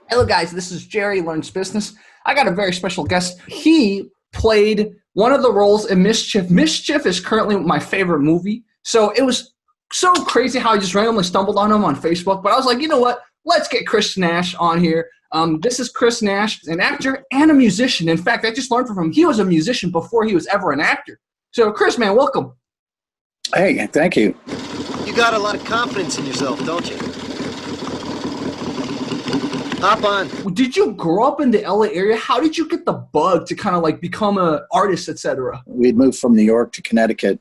Hello, guys. This is Jerry Learns Business. I got a very special guest. He played one of the roles in Mischief. Mischief is currently my favorite movie. So it was so crazy how I just randomly stumbled on him on Facebook. But I was like, you know what? Let's get Chris Nash on here. This is Chris Nash, an actor and a musician. In fact, I just learned from him he was a musician before he was ever an actor. So, Chris, man, welcome. Hey, thank you. You got a lot of confidence in yourself, don't you? Hop on. Did you grow up in the LA area? How did you get the bug to kind of like become an artist, etc.? We'd moved from New York to Connecticut,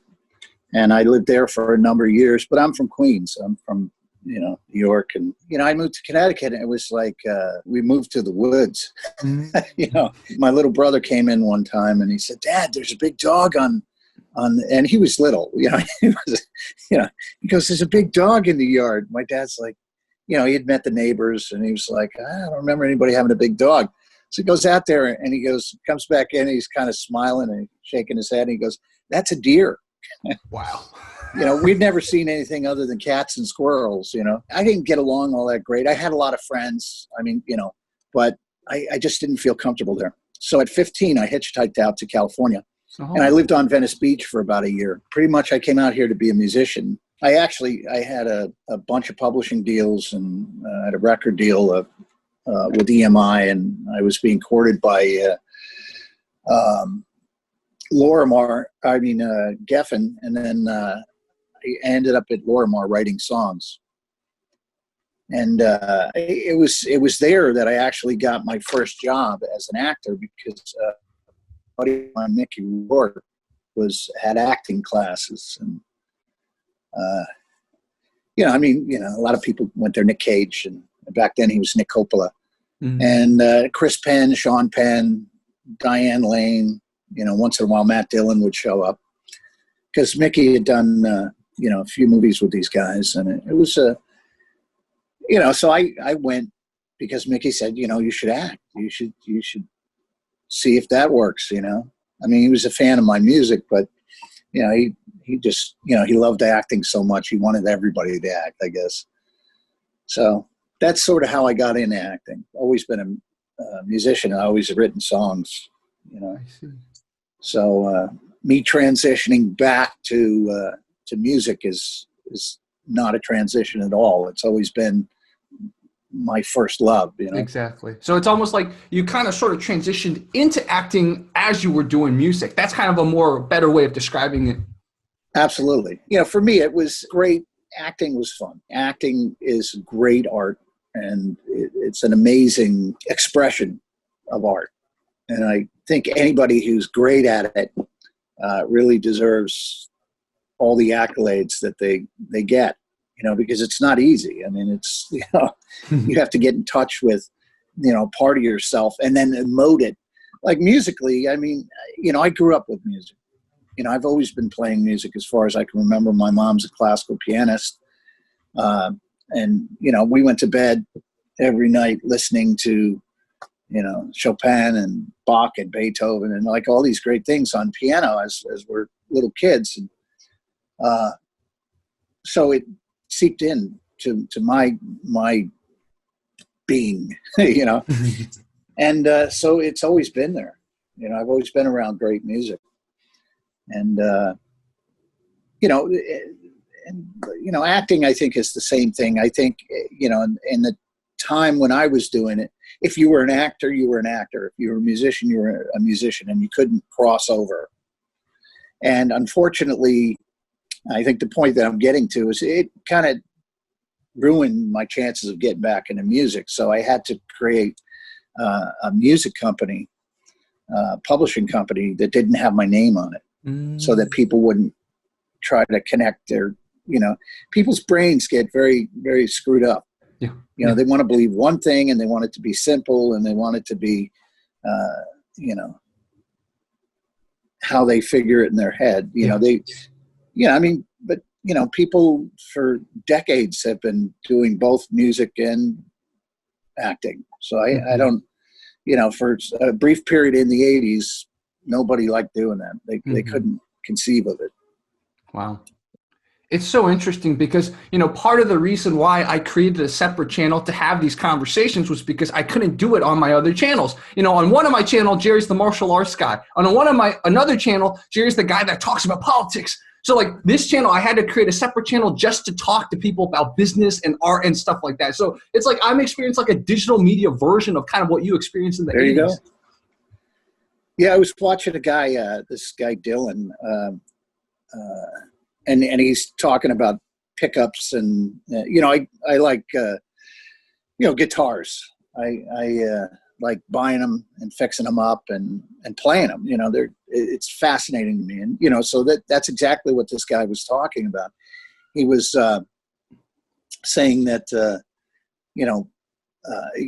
and I lived there for a number of years, but I'm from Queens. I'm from, New York. And, I moved to Connecticut, and it was like we moved to the woods. Mm-hmm. My little brother came in one time, and he said, "Dad, there's a big dog on," and he was little, he goes, "There's a big dog in the yard." My dad's like, he had met the neighbors, and he was like, "I don't remember anybody having a big dog." So he goes out there, and he comes back in, and he's kind of smiling and shaking his head, and he goes, "That's a deer." Wow. We'd never seen anything other than cats and squirrels, I didn't get along all that great. I had a lot of friends, but I just didn't feel comfortable there. So at 15, I hitchhiked out to California, and I lived on Venice Beach for about a year. Pretty much I came out here to be a musician. I had a bunch of publishing deals, and I had a record deal with EMI, and I was being courted by Geffen, and then I ended up at Lorimar writing songs. And it was there that I actually got my first job as an actor, because buddy of mine, Mickey Rourke, had acting classes, and a lot of people went there. Nick Cage, and back then he was Nick Coppola, mm-hmm. and Chris Penn, Sean Penn, Diane Lane. Once in a while Matt Dillon would show up, because Mickey had done a few movies with these guys, and it was so I went because Mickey said, you should act. You should see if that works. He was a fan of my music, but he just, he loved acting so much. He wanted everybody to act, I guess. So that's sort of how I got into acting. Always been a musician. I always have written songs, I see. So me transitioning back to music is not a transition at all. It's always been my first love, Exactly. So it's almost like you kind of sort of transitioned into acting as you were doing music. That's kind of a better way of describing it. Absolutely. For me, it was great. Acting was fun. Acting is great art, and it's an amazing expression of art. And I think anybody who's great at it really deserves all the accolades that they get, because it's not easy. I mean, it's, you have to get in touch with, part of yourself and then emote it. Like musically, I grew up with music. I've always been playing music as far as I can remember. My mom's a classical pianist. And, we went to bed every night listening to, Chopin and Bach and Beethoven and like all these great things on piano as we're little kids. And so it seeped in to my being, and so it's always been there. I've always been around great music. And, acting, I think, is the same thing. I think, in the time when I was doing it, if you were an actor, you were an actor. If you were a musician, you were a musician, and you couldn't cross over. And unfortunately, I think the point that I'm getting to is it kind of ruined my chances of getting back into music. So I had to create a music company, publishing company that didn't have my name on it, so that people wouldn't try to connect their, people's brains get very, very screwed up. Yeah. They want to believe one thing, and they want it to be simple, and they want it to be, how they figure it in their head. But people for decades have been doing both music and acting. So I don't, for a brief period in the 80s, nobody liked doing that. They couldn't conceive of it. Wow. It's so interesting because, part of the reason why I created a separate channel to have these conversations was because I couldn't do it on my other channels. On one of my channel, Jerry's the martial arts guy. On another channel, Jerry's the guy that talks about politics. So like this channel, I had to create a separate channel just to talk to people about business and art and stuff like that. So it's like I'm experiencing like a digital media version of kind of what you experienced in the 80s. There you go. Yeah, I was watching a guy, this guy Dylan, and he's talking about pickups and I like guitars. I like buying them and fixing them up and playing them. It's fascinating to me, and so that's exactly what this guy was talking about. He was saying that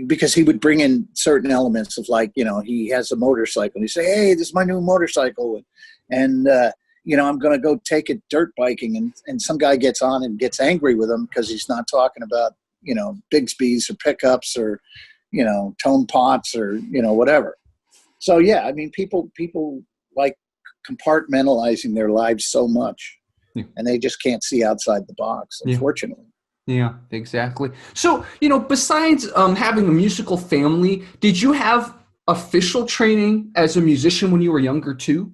because he would bring in certain elements of like he has a motorcycle and he say, hey, this is my new motorcycle, and I'm going to go take it dirt biking, and some guy gets on and gets angry with him because he's not talking about Bigsby's or pickups or tone pots or whatever. So yeah, I mean people like compartmentalizing their lives so much, and they just can't see outside the box, unfortunately. Yeah, exactly. So besides having a musical family, did you have official training as a musician when you were younger too?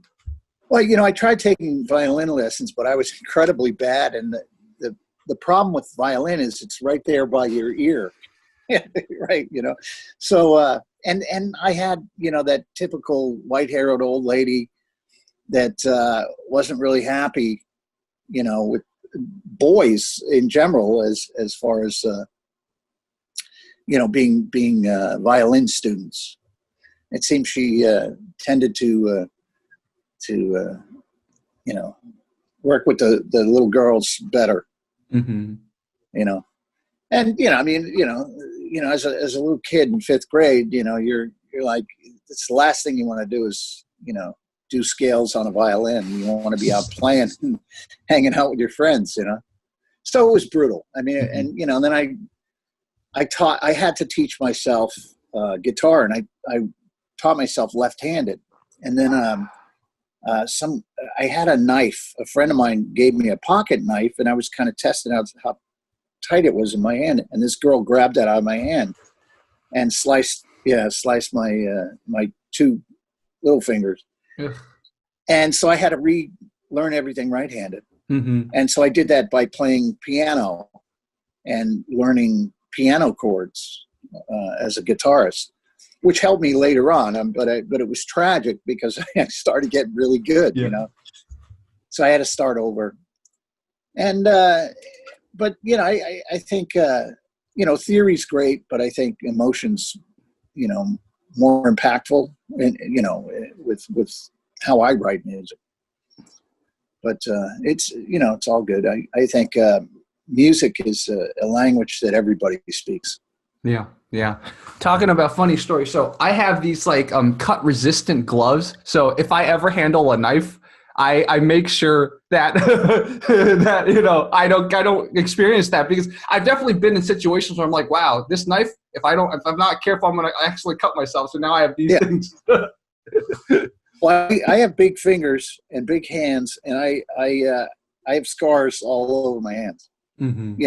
Well, I tried taking violin lessons, but I was incredibly bad. And the problem with violin is it's right there by your ear, right? So and I had that typical white-haired old lady that wasn't really happy, with boys in general, as far as being violin students. It seems she tended to work with the little girls better. Mm-hmm. And I mean, as a little kid in fifth grade, you're like, it's the last thing you want to do is do scales on a violin. You don't want to be out playing and hanging out with your friends, So it was brutal. I mean, and then I had to teach myself guitar, and I taught myself left-handed, and then I had a knife. A friend of mine gave me a pocket knife, and I was kind of testing out how tight it was in my hand. And this girl grabbed that out of my hand and sliced my my two little fingers. Ugh. And so I had to relearn everything right-handed. Mm-hmm. And so I did that by playing piano and learning piano chords as a guitarist, which helped me later on. But it was tragic because I started getting really good, So I had to start over. And but I think theory's great, but I think emotions, more impactful, and with how I write music. But it's all good. I think music is a language that everybody speaks. Yeah. Talking about funny stories. So I have these like cut resistant gloves. So if I ever handle a knife, I make sure that that I don't experience that, because I've definitely been in situations where I'm like, wow, this knife, if I'm not careful, I'm gonna actually cut myself. So now I have these things. Well, I have big fingers and big hands, and I have scars all over my hands. Mm-hmm.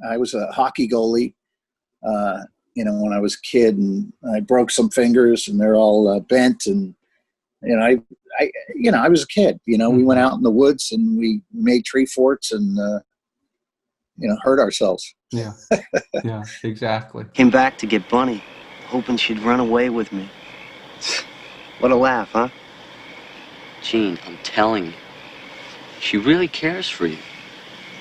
I was a hockey goalie, when I was a kid, and I broke some fingers, and they're all bent, and I was a kid. We went out in the woods and we made tree forts and hurt ourselves. Yeah, yeah, exactly. Came back to get Bunny, hoping she'd run away with me. What a laugh, huh? Gene, I'm telling you, she really cares for you.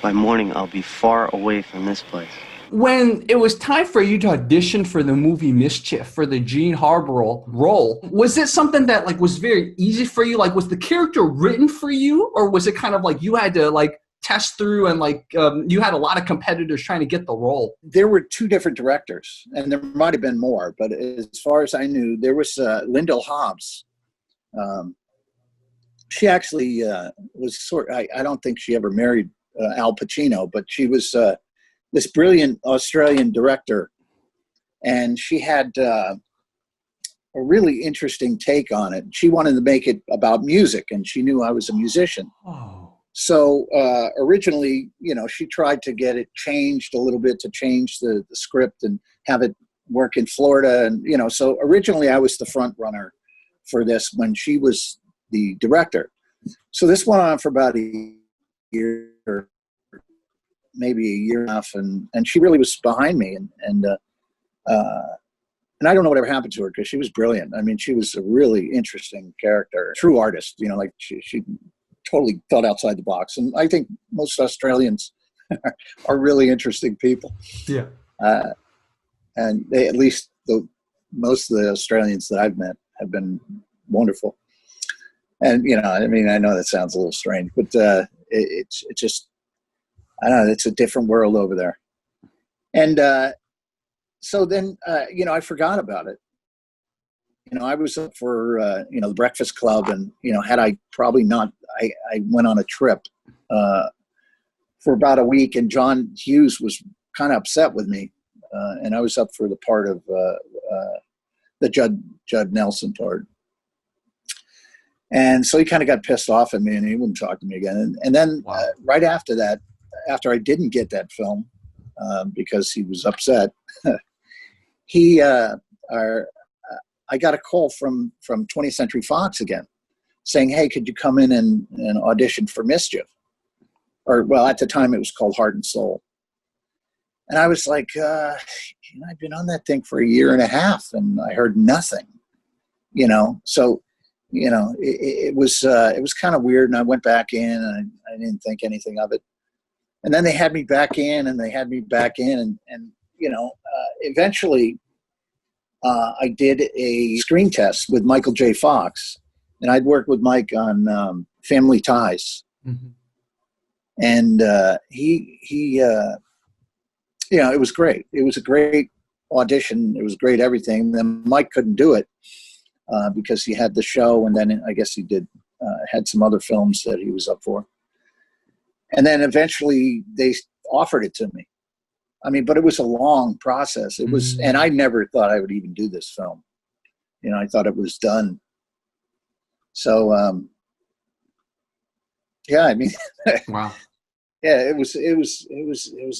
By morning, I'll be far away from this place. When it was time for you to audition for the movie Mischief, for the Gene Harbrough role, was it something that like was very easy for you? Like, was the character written for you, or was it kind of like you had to like test through and like you had a lot of competitors trying to get the role? There were two different directors, and there might have been more, but as far as I knew, there was Lyndall Hobbs. She actually was I don't think she ever married Al Pacino, but she was this brilliant Australian director, and she had a really interesting take on it. She wanted to make it about music, and she knew I was a musician. Oh. So originally, she tried to get it changed a little bit, to change the script and have it work in Florida. And, so originally I was the front runner for this when she was the director. So this went on for about a year, maybe a year and a half. And she really was behind me. And I don't know whatever happened to her, because she was brilliant. I mean, she was a really interesting character, true artist, like she totally thought outside the box. And I think most Australians are really interesting people. Yeah. And they, at least most of the Australians that I've met, have been wonderful. And, I mean, I know that sounds a little strange, but it's just, I don't know, it's a different world over there. And so then, I forgot about it. I was up for, the Breakfast Club, and, had I probably not, I went on a trip for about a week, and John Hughes was kind of upset with me. And I was up for the part of the Judd Nelson part. And so he kind of got pissed off at me, and he wouldn't talk to me again. And then wow. Right after that, after I didn't get that film, because he was upset, I got a call from 20th Century Fox again, saying, "Hey, could you come in and audition for Mischief?" Or, well, at the time it was called Heart and Soul. And I was like, I've been on that thing for a year and a half, and I heard nothing, So, it was kind of weird. And I went back in, and I didn't think anything of it. And then they had me back in, and eventually I did a screen test with Michael J. Fox, and I'd worked with Mike on Family Ties. Mm-hmm. And it was great. It was a great audition. It was great everything. Then Mike couldn't do it because he had the show, and then I guess he had some other films that he was up for. And then eventually they offered it to me. I mean, but it was a long process. It was, and I never thought I would even do this film. I thought it was done. So, yeah, I mean, wow. Yeah, it was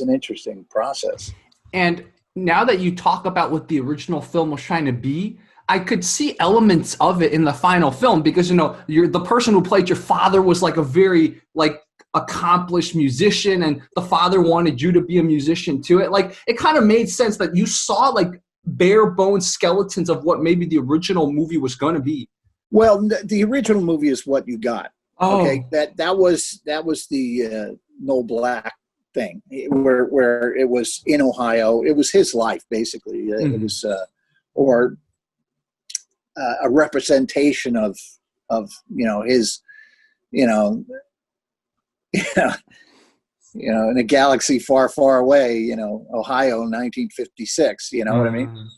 an interesting process. And now that you talk about what the original film was trying to be, I could see elements of it in the final film, because you're the person who played your father was like a very accomplished musician, and the father wanted you to be a musician too. It kind of made sense that you saw bare bones skeletons of what maybe the original movie was going to be. Well, the original movie is what you got. Oh. Okay, that was the Noel Black thing, where it was in Ohio. It was his life, basically. Mm-hmm. It was a representation of his in a galaxy far, far away, Ohio, 1956. You know what I mean?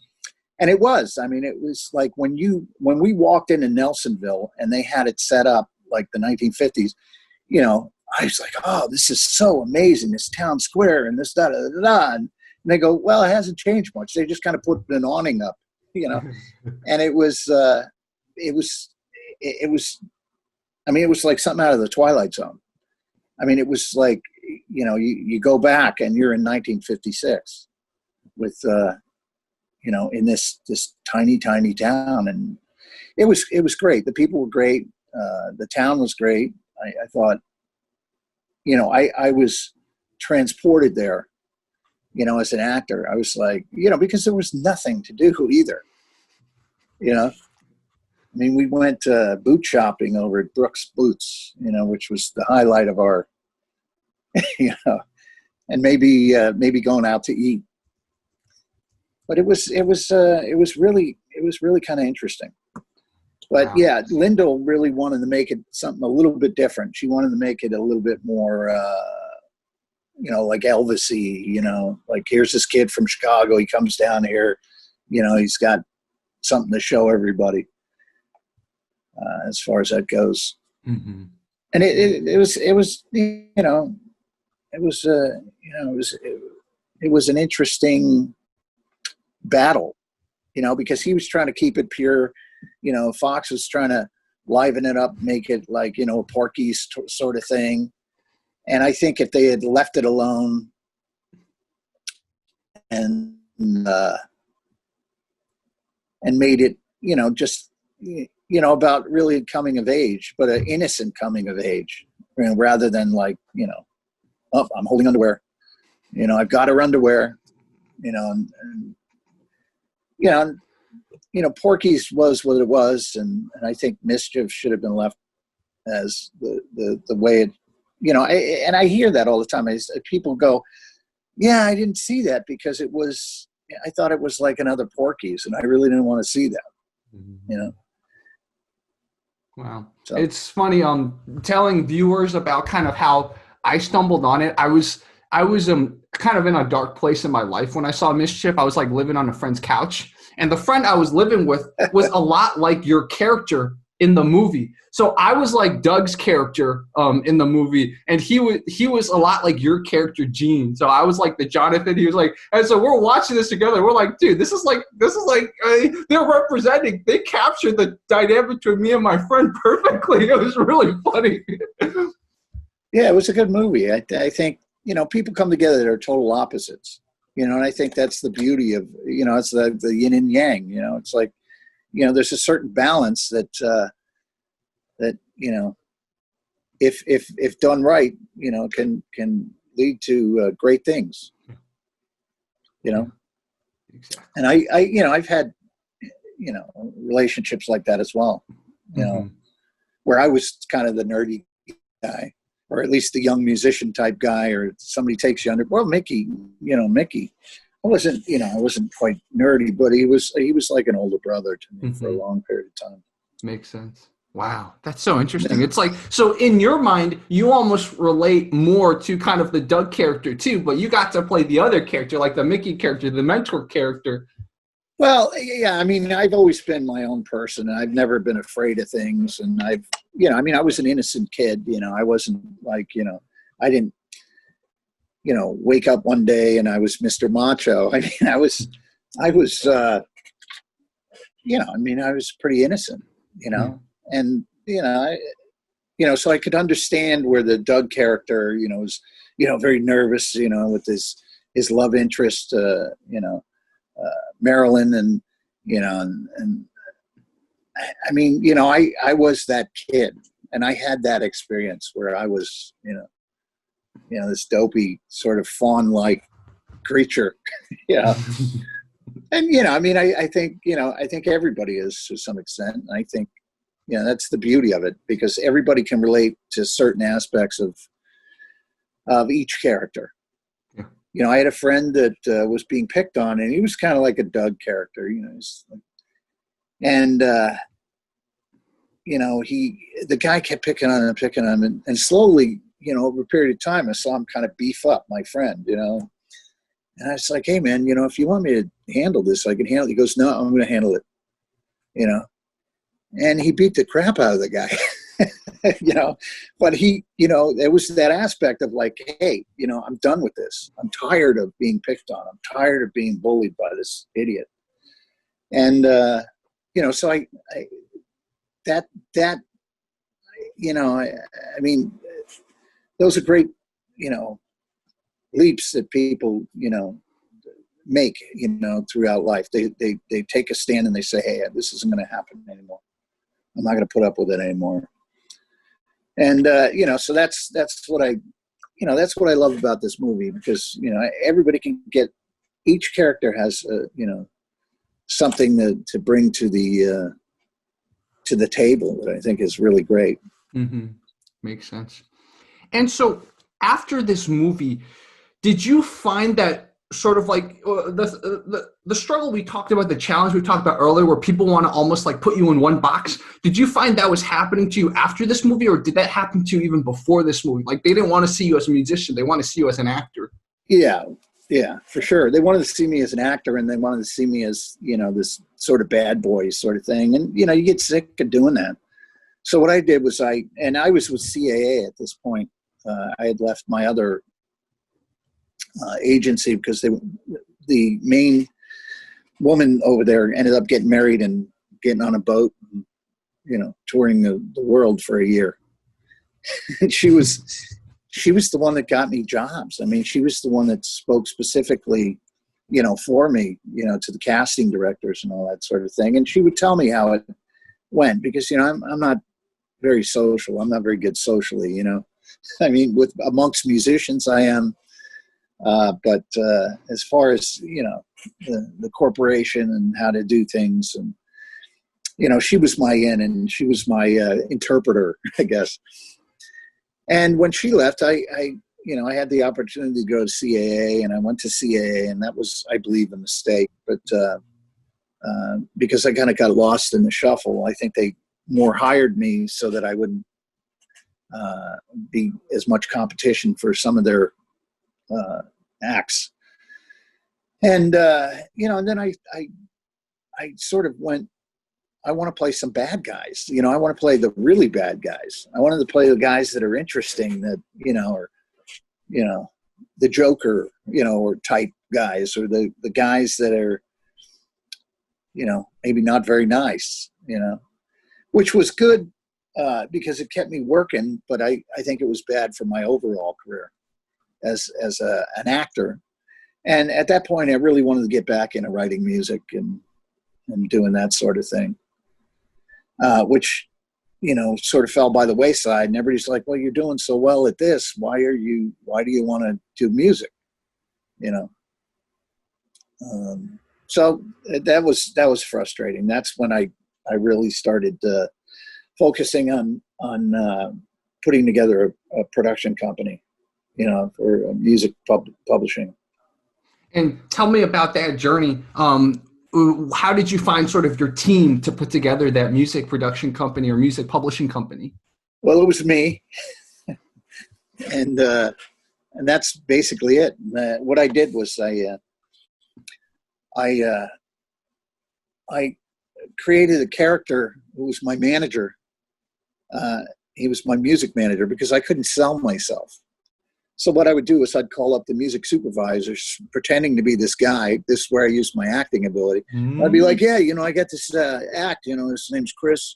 And it was. I mean, it was like when we walked into Nelsonville and they had it set up like the 1950s. I was like, oh, this is so amazing, this town square and this da da da da. And they go, well, it hasn't changed much. They just kind of put an awning up, and it was. I mean, it was like something out of the Twilight Zone. I mean, it was like, you go back and you're in 1956 with, in this tiny, tiny town. And it was great. The people were great. The town was great. I thought, I was transported there, as an actor. I was like, because there was nothing to do either, I mean, we went boot shopping over at Brooks Boots, which was the highlight of our, and maybe going out to eat. But it was really kind of interesting. But wow. Yeah, Lyndall really wanted to make it something a little bit different. She wanted to make it a little bit more, like Elvis-y, like here's this kid from Chicago. He comes down here, he's got something to show everybody. As far as that goes, and it was an interesting battle, because he was trying to keep it pure, Fox was trying to liven it up, make it like a Porky's sort of thing, And I think if they had left it alone and made it, just, about really coming of age, but an innocent coming of age, rather than like, oh, I'm holding underwear, I've got her underwear, and Porky's was what it was. And I think Mischief should have been left as the way it, and I hear that all the time. People go, yeah, I didn't see that because I thought it was like another Porky's, and I really didn't want to see that, Wow. So. It's funny, telling viewers about kind of how I stumbled on it. I was kind of in a dark place in my life when I saw Mischief. I was like living on a friend's couch, and the friend I was living with was a lot like your character in the movie. So I was like Doug's character in the movie, and he was a lot like your character, Gene. So I was like the Jonathan. He was like, and so we're watching this together. We're like, dude, this is like they're representing. They captured the dynamic between me and my friend perfectly. It was really funny. Yeah, it was a good movie. I think people come together that are total opposites. And I think that's the beauty of it's the yin and yang. It's like there's a certain balance that if done right, can lead to great things. Exactly. And I've had relationships like that as well. Where I was kind of the nerdy guy, or at least the young musician type guy, or somebody takes you under. Well, Mickey, I wasn't quite nerdy, but he was like an older brother to me for a long period of time. Makes sense. Wow, that's so interesting. It's like, so in your mind, you almost relate more to kind of the Doug character too, but you got to play the other character, like the Mickey character, the mentor character. Well, yeah, I've always been my own person, and I've never been afraid of things. And I was an innocent kid, I wasn't like, I didn't, wake up one day and I was Mr. Macho. I was pretty innocent, and, so I could understand where the Doug character, was, very nervous, with his love interest, Marilyn, and I was that kid, and I had that experience where I was, this dopey sort of fawn-like creature, and I think everybody is to some extent. And I think that's the beauty of it, because everybody can relate to certain aspects of each character. I had a friend that was being picked on, and he was kind of like a Doug character, and the guy kept picking on him, and slowly, over a period of time, I saw him kind of beef up my friend, and I was like, hey man, if you want me to handle this, I can handle it. He goes, no, I'm going to handle it, and he beat the crap out of the guy. But there was that aspect of like, hey, I'm done with this. I'm tired of being picked on. I'm tired of being bullied by this idiot. And, so those are great, leaps that people, make, throughout life. They take a stand and they say, hey, this isn't going to happen anymore. I'm not going to put up with it anymore. And, so that's what that's what I love about this movie, because, everybody can get, each character has, something to bring to the table that I think is really great. Mm-hmm. Makes sense. And so after this movie, did you find that sort of like the struggle we talked about, the challenge we talked about earlier, where people want to almost like put you in one box? Did you find that was happening to you after this movie, or did that happen to you even before this movie? Like, they didn't want to see you as a musician. They want to see you as an actor. Yeah, for sure. They wanted to see me as an actor, and they wanted to see me as, this sort of bad boy sort of thing. And, you get sick of doing that. So what I did was I was with CAA at this point. I had left my other agency because the main woman over there ended up getting married and getting on a boat, and, touring the world for a year. she was she was the one that got me jobs. I mean, she was the one that spoke specifically, for me, to the casting directors and all that sort of thing. And she would tell me how it went because, I'm not very social. I'm not very good socially, I mean, amongst musicians I am. But as far as, the corporation and how to do things, and, she was my in and she was my interpreter, I guess. And when she left, I had the opportunity to go to CAA, and I went to CAA, and that was, I believe, a mistake. But because I kind of got lost in the shuffle, I think they more hired me so that I wouldn't be as much competition for some of their acts. And and then I sort of went, I want to play some bad guys. I want to play the really bad guys. I wanted to play the guys that are interesting, that, or, the Joker, or type guys, or the guys that are, maybe not very nice, which was good because it kept me working. But I think it was bad for my overall career as an actor. And at that point, I really wanted to get back into writing music and doing that sort of thing. Which, sort of fell by the wayside, and everybody's like, well, you're doing so well at this. Why do you want to do music? So that was frustrating. That's when I really started focusing on putting together a production company, for music publishing. And tell me about that journey. How did you find sort of your team to put together that music production company or music publishing company? Well, it was me, and that's basically it. What I did was I created a character who was my manager. He was my music manager because I couldn't sell myself. So what I would do is I'd call up the music supervisors pretending to be this guy. This is where I used my acting ability. I'd be like, yeah, I got this act, his name's Chris,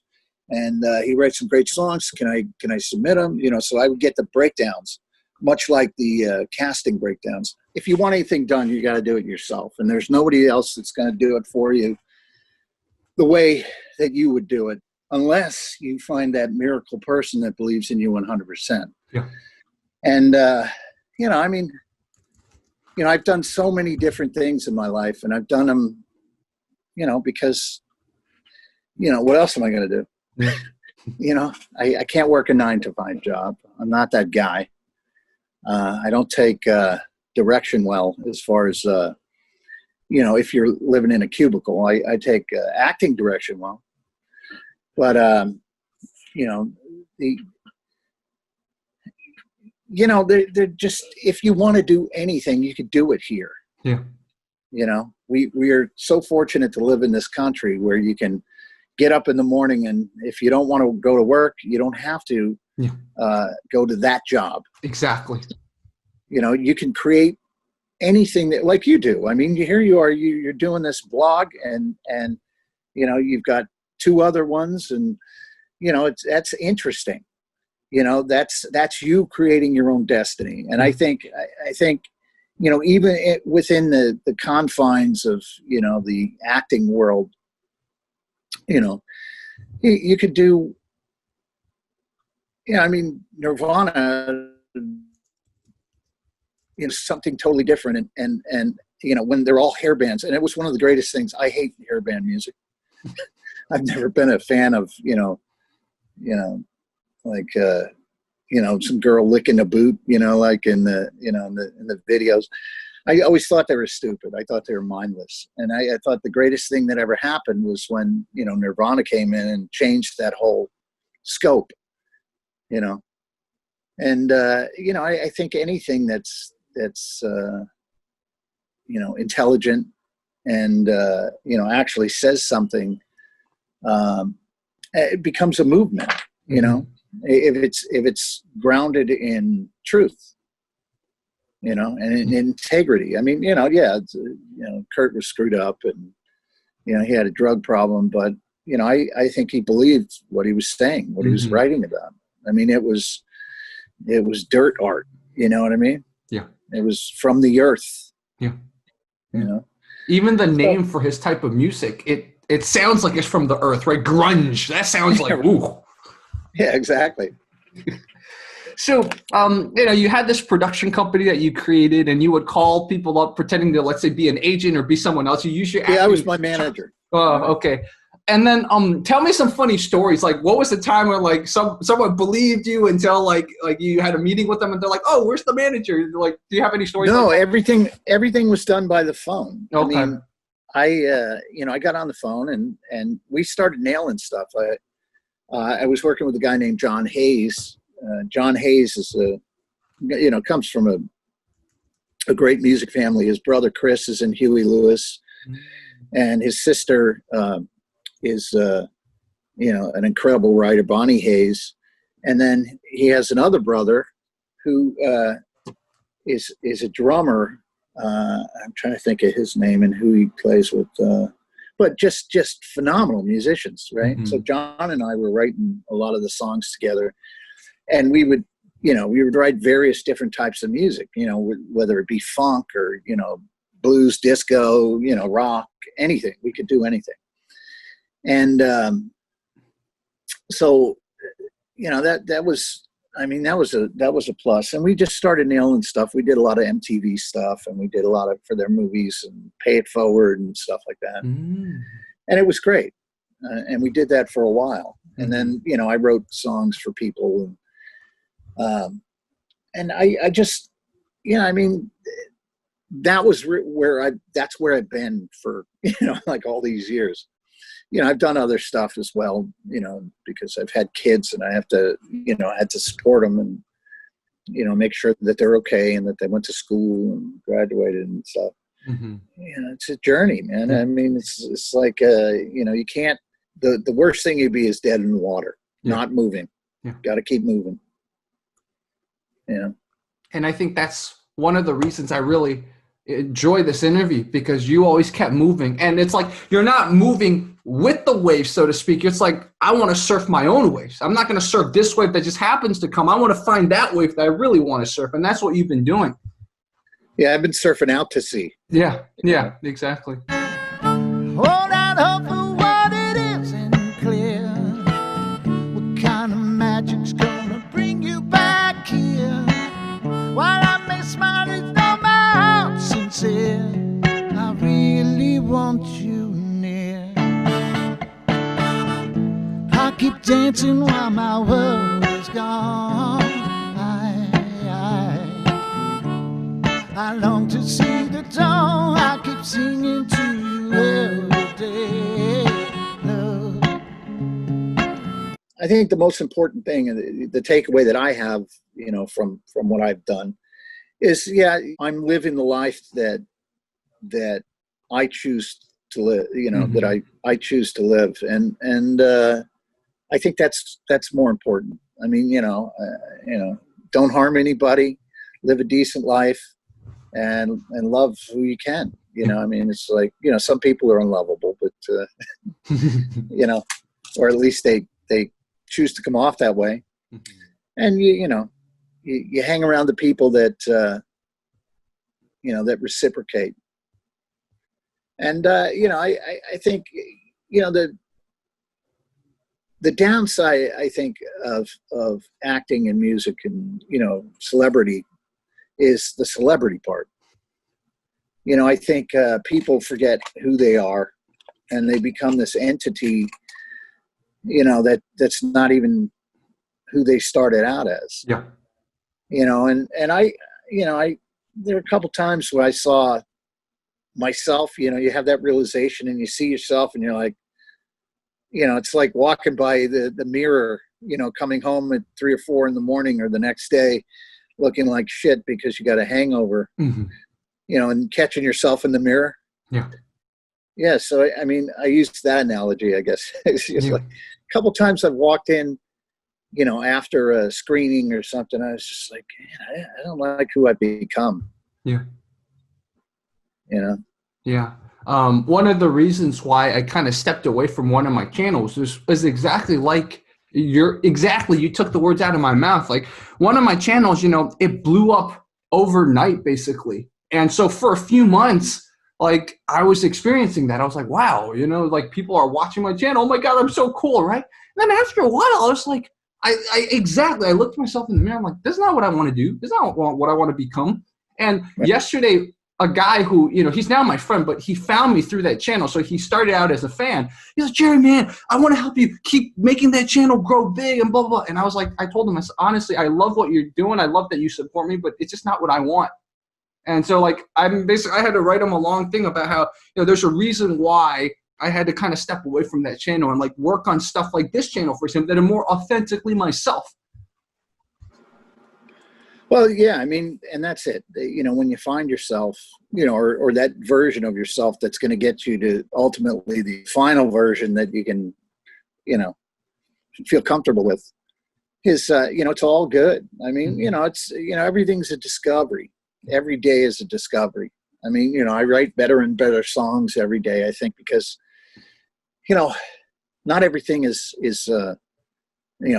and he writes some great songs. Can I submit them? So I would get the breakdowns, much like the casting breakdowns. If you want anything done, you got to do it yourself. And there's nobody else that's going to do it for you the way that you would do it, unless you find that miracle person that believes in you 100%. Yeah. And, I've done so many different things in my life, and I've done them, because, what else am I going to do? Yeah. I can't work a 9-to-5 job. I'm not that guy. I don't take direction well as far as, if you're living in a cubicle. I take acting direction well. But, they're just, if you want to do anything, you could do it here. Yeah. We are so fortunate to live in this country where you can get up in the morning, and if you don't want to go to work, you don't have to go to that job. Exactly. You can create anything that, like you do. I mean, here you are, you're doing this blog, and you've got 2 other ones, and that's interesting. That's you creating your own destiny. And I think even within the confines of, the acting world, you could do, Nirvana, something totally different. And when they're all hair bands, and it was one of the greatest things. I hate hair band music. I've never been a fan of, like, some girl licking a boot, like in the videos. I always thought they were stupid. I thought they were mindless. And I thought the greatest thing that ever happened was when, Nirvana came in and changed that whole scope, and, I think anything that's intelligent and, actually says something, it becomes a movement, if it's grounded in truth, and in integrity. I mean, Kurt was screwed up, and, he had a drug problem, but, I think he believed what he was saying, what he was writing about. I mean, it was, It was dirt art. You know what I mean? Yeah. It was from the earth. Yeah. You know? Even the name for his type of music, it sounds like it's from the earth, right? Grunge. That sounds like, ooh. Yeah, exactly. So, you had this production company that you created, and you would call people up pretending to, let's say, be an agent or be someone else. You use your acting. Yeah, I was my manager. Oh, okay. And then, tell me some funny stories. Like, what was the time where like someone believed you until like you had a meeting with them, and they're like, "Oh, where's the manager?" Like, do you have any stories? No, like everything was done by the phone. Okay. I mean, I got on the phone and we started nailing stuff. I was working with a guy named John Hayes. John Hayes is comes from a great music family. His brother Chris is in Huey Lewis, and his sister is an incredible writer, Bonnie Hayes. And then he has another brother who is a drummer. I'm trying to think of his name and who he plays with. But just phenomenal musicians, right? Mm-hmm. So John and I were writing a lot of the songs together, and we would write various different types of music, whether it be funk or, blues, disco, rock, anything. We could do anything. And so, that was a plus. And we just started nailing stuff. We did a lot of MTV stuff, and we did a lot for their movies and Pay It Forward and stuff like that. And it was great. And we did that for a while. And then, I wrote songs for people. And I just, that was that's where I've been for, like all these years. I've done other stuff as well, because I've had kids and I have to, I had to support them and, make sure that they're okay and that they went to school and graduated and stuff. Mm-hmm. It's a journey, man. I mean, it's like, you can't, the worst thing you'd be is dead in the water, not moving. Got to keep moving. And I think that's one of the reasons I really enjoy this interview, because you always kept moving, and it's like you're not moving with the wave, so to speak. It's like, I want to surf my own waves. I'm not going to surf this wave that just happens to come. I want to find that wave that I really want to surf, and that's what you've been doing. Yeah, I've been surfing out to sea. Yeah, exactly. Hold out hope for what it isn't clear. What kind of magic's gonna bring you back here? While I may smile, it's not my heart sincere. I really want you near. I keep dancing while my world is gone. I long to see the dawn. I keep singing to you every day. Love. I think the most important thing, and the takeaway that I have, from what I've done, is I'm living the life that I choose to live. That I choose to live, and I think that's more important. I mean, don't harm anybody, live a decent life. And love who you can, I mean, it's like, some people are unlovable, but, or at least they choose to come off that way. And you hang around the people that, that reciprocate. And, I think, the downside, I think, of acting and music and, celebrity is the celebrity part. I think people forget who they are, and they become this entity, that's not even who they started out as. Yeah. And I there are a couple times where I saw myself, you have that realization and you see yourself and you're like, it's like walking by the mirror, coming home at 3 or 4 in the morning or the next day, looking like shit because you got a hangover, and catching yourself in the mirror. Yeah. Yeah. So, I mean, I used that analogy, I guess. It's just like a couple times I've walked in, after a screening or something, I was just like, man, I don't like who I've become. Yeah. Yeah. One of the reasons why I kind of stepped away from one of my channels is exactly like You took the words out of my mouth. Like one of my channels, it blew up overnight basically. And so for a few months, like I was experiencing that. I was like, wow, like people are watching my channel. Oh my God, I'm so cool, right? And then after a while, I was like, I looked at myself in the mirror. I'm like, this is not what I want to do. This is not what I want to become. And yesterday, a guy who, he's now my friend, but he found me through that channel. So he started out as a fan. He's like, Jerry, man, I want to help you keep making that channel grow big and blah, blah, blah. And I was like, I told him, I said, honestly, I love what you're doing. I love that you support me, but it's just not what I want. And so like, I had to write him a long thing about how, there's a reason why I had to kind of step away from that channel and like work on stuff like this channel, for example, that are more authentically myself. Well, yeah, I mean, and that's it. When you find yourself, or that version of yourself that's going to get you to ultimately the final version that you can, feel comfortable with is, it's all good. I mean, it's, everything's a discovery. Every day is a discovery. I mean, I write better and better songs every day, I think, because, not everything is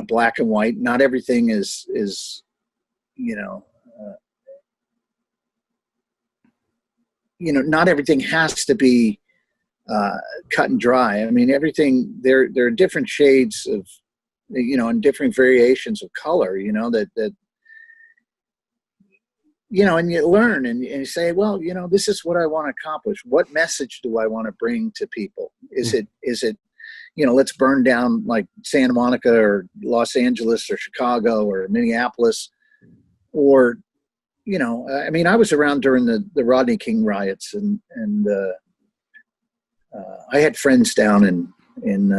black and white. Not everything is not everything has to be cut and dry. I mean, everything, there are different shades of, and different variations of color, that and you learn and you say, well, this is what I want to accomplish. What message do I want to bring to people? Is it, let's burn down like Santa Monica or Los Angeles or Chicago or Minneapolis, or, I mean, I was around during the Rodney King riots, and I had friends down in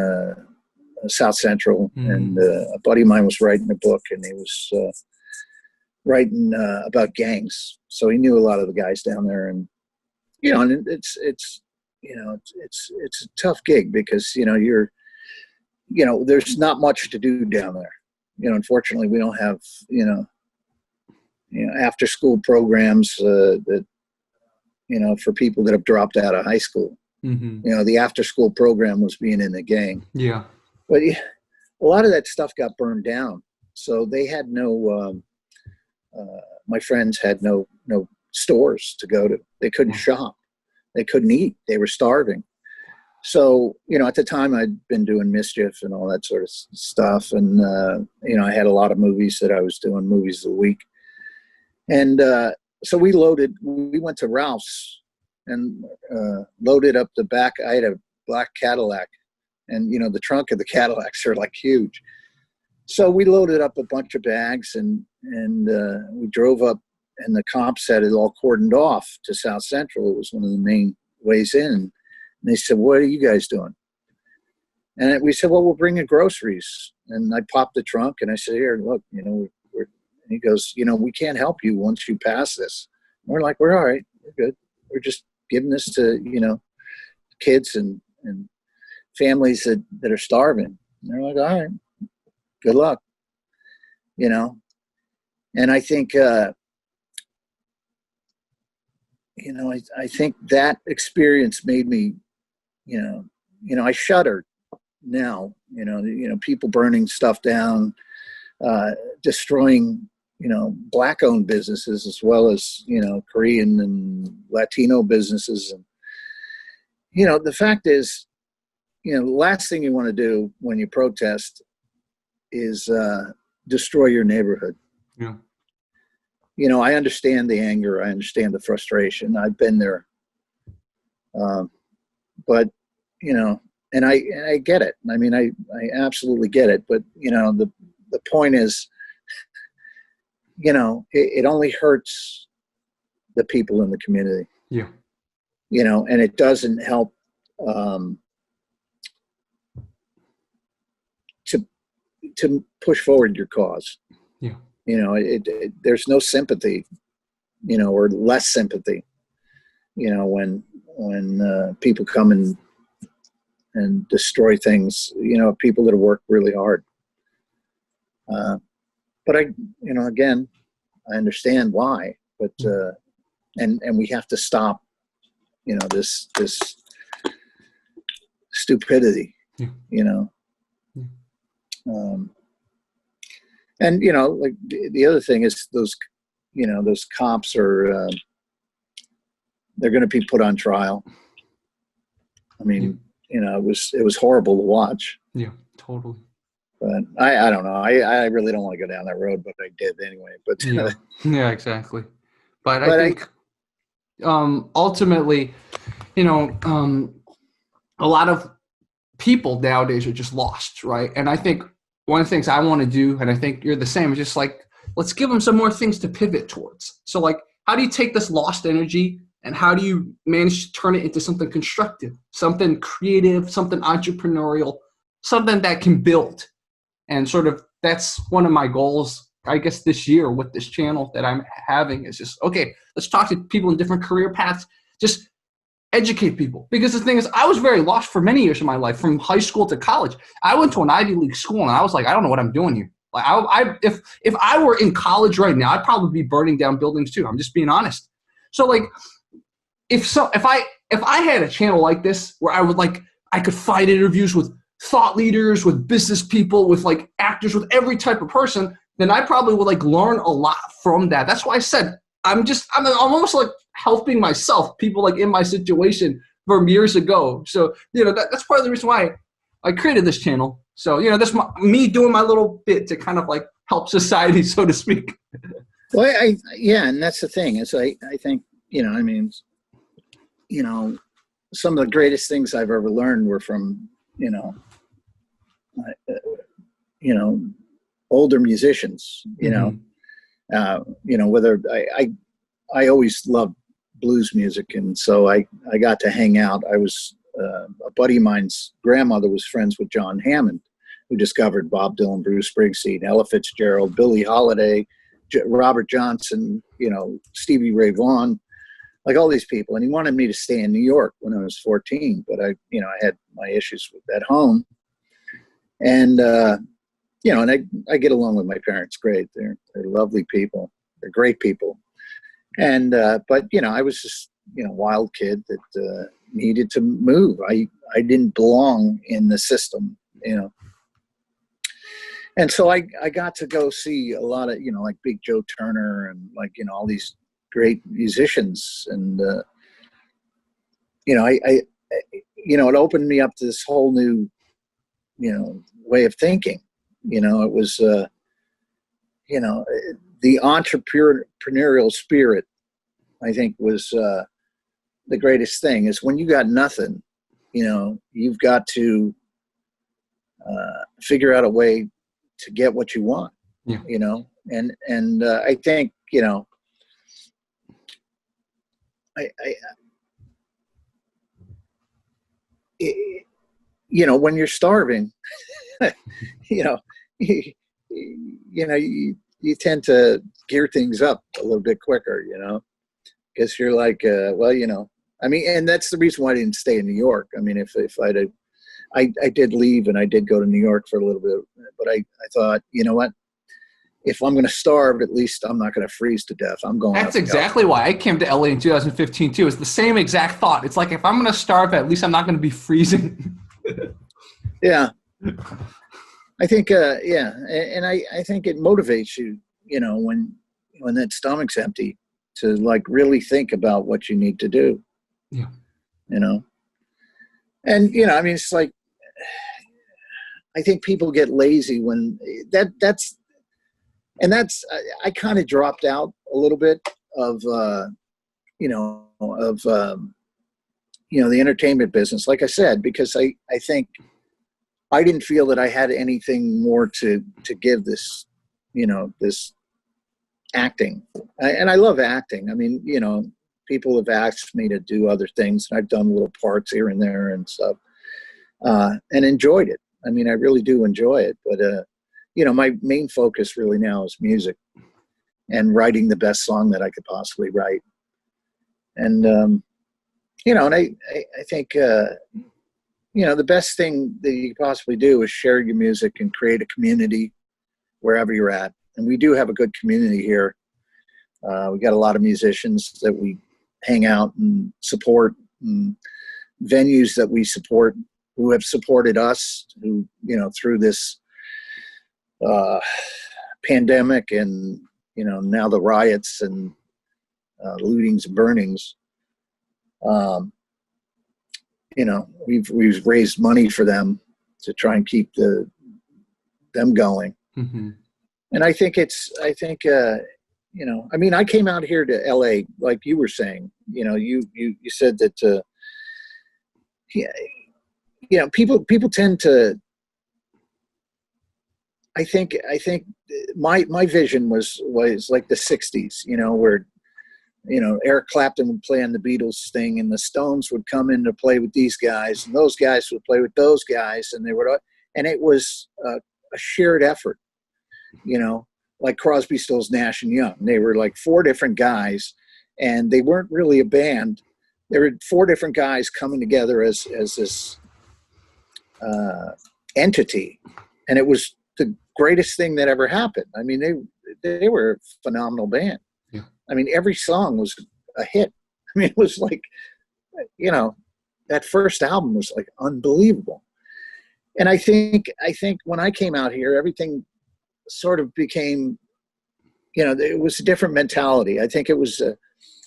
South Central, and a buddy of mine was writing a book, and he was writing about gangs, so he knew a lot of the guys down there, and and it's a tough gig because you're there's not much to do down there. Unfortunately, we don't have after school programs that for people that have dropped out of high school. The after school program was being in the gang. Yeah, but a lot of that stuff got burned down, so they had no. My friends had no stores to go to. They couldn't shop. They couldn't eat. They were starving. So, at the time I'd been doing Mischief and all that sort of stuff. And, I had a lot of movies that I was doing, movies of the week. And so we went to Ralph's and loaded up the back. I had a black Cadillac, and, the trunk of the Cadillacs are like huge. So we loaded up a bunch of bags and we drove up, and the cops had it all cordoned off to South Central. It was one of the main ways in. And they said, what are you guys doing? And we said, well, we're bringing groceries. And I popped the trunk and I said, here, look, and he goes, we can't help you once you pass this. And we're like, we're all right. We're good. We're just giving this to, kids and families that are starving. And they're like, all right, good luck. And I think, I think that experience made me, I shudder now, people burning stuff down, destroying, black-owned businesses as well as, Korean and Latino businesses. And, the fact is, the last thing you want to do when you protest is destroy your neighborhood. Yeah. I understand the anger. I understand the frustration. I've been there. But, and I get it. I mean, I absolutely get it. But, the point is, it only hurts the people in the community. Yeah. And it doesn't help to push forward your cause. Yeah. There's no sympathy, or less sympathy, when people come and destroy things, people that have worked really hard. But again, I understand why, but, and we have to stop, this stupidity, Yeah. And like the other thing is those cops are they're going to be put on trial. I mean, it was horrible to watch. Yeah, totally. But I don't know. I really don't want to go down that road, but I did anyway. But yeah, exactly. But But I think ultimately, a lot of people nowadays are just lost, right? And I think one of the things I want to do, and I think you're the same, is just like, let's give them some more things to pivot towards. So like, how do you take this lost energy and how do you manage to turn it into something constructive, something creative, something entrepreneurial, something that can build? And sort of that's one of my goals, I guess, this year with this channel that I'm having is just, okay, let's talk to people in different career paths, just educate people. Because the thing is, I was very lost for many years of my life, from high school to college. I went to an Ivy League school and I was like, I don't know what I'm doing here. Like, if I were in college right now, I'd probably be burning down buildings too. I'm just being honest. So like, if I had a channel like this where I could find interviews with thought leaders, with business people, with like actors, with every type of person, then I probably would like learn a lot from that. That's why I said I'm almost like helping myself, people like in my situation from years ago. So that's part of the reason why I created this channel. So that's me doing my little bit to kind of like help society, so to speak. Well, and that's the thing is I think some of the greatest things I've ever learned were from older musicians. Whether I always loved blues music, and so I got to hang out. I was a buddy of mine's grandmother was friends with John Hammond, who discovered Bob Dylan, Bruce Springsteen, Ella Fitzgerald, Billie Holiday, Robert Johnson, Stevie Ray Vaughan, like all these people. And he wanted me to stay in New York when I was 14, but I had my issues at home. And, and I get along with my parents great. They're lovely people. They're great people. And, but, I was just, wild kid that needed to move. I didn't belong in the system, And so I got to go see a lot of, like Big Joe Turner and like, all these great musicians. And, it opened me up to this whole new, way of thinking. It was, the entrepreneurial spirit, I think, was the greatest thing. Is when you got nothing, you've got to figure out a way to get what you want. Yeah. And I think when you're starving, you tend to gear things up a little bit quicker, because you're like, and that's the reason why I didn't stay in New York. I mean, if I did leave and I did go to New York for a little bit, but I thought, you know what? If I'm going to starve, at least I'm not going to freeze to death. I'm going. That's exactly why I came to LA in 2015 too. It's the same exact thought. It's like, if I'm going to starve, at least I'm not going to be freezing. Yeah. I think, and I think it motivates you, when that stomach's empty, to like really think about what you need to do. Yeah. And it's like, I think people get lazy when that's I kind of dropped out a little bit of the entertainment business, like I said, because I think I didn't feel that I had anything more to give this, this acting. And I love acting. I mean, people have asked me to do other things, and I've done little parts here and there and stuff, and enjoyed it. I mean, I really do enjoy it. But, my main focus really now is music and writing the best song that I could possibly write. And, and I think, the best thing that you can possibly do is share your music and create a community wherever you're at. And we do have a good community here. We got a lot of musicians that we hang out and support, and venues that we support, who have supported us, who, through this pandemic and, now the riots and lootings and burnings, we've raised money for them to try and keep them going. Mm-hmm. And I think I came out here to LA, like you were saying, you said that, people tend to, I think my vision was like the 60s, where, Eric Clapton would play on the Beatles thing and the Stones would come in to play with these guys and those guys would play with those guys. And and it was a shared effort, like Crosby, Stills, Nash and Young. They were like four different guys and they weren't really a band. There were four different guys coming together as this entity. And it was the greatest thing that ever happened. I mean, they were a phenomenal band. Yeah. I mean, every song was a hit. I mean, it was like, that first album was like unbelievable. And I think when I came out here, everything sort of became, it was a different mentality. I think it was,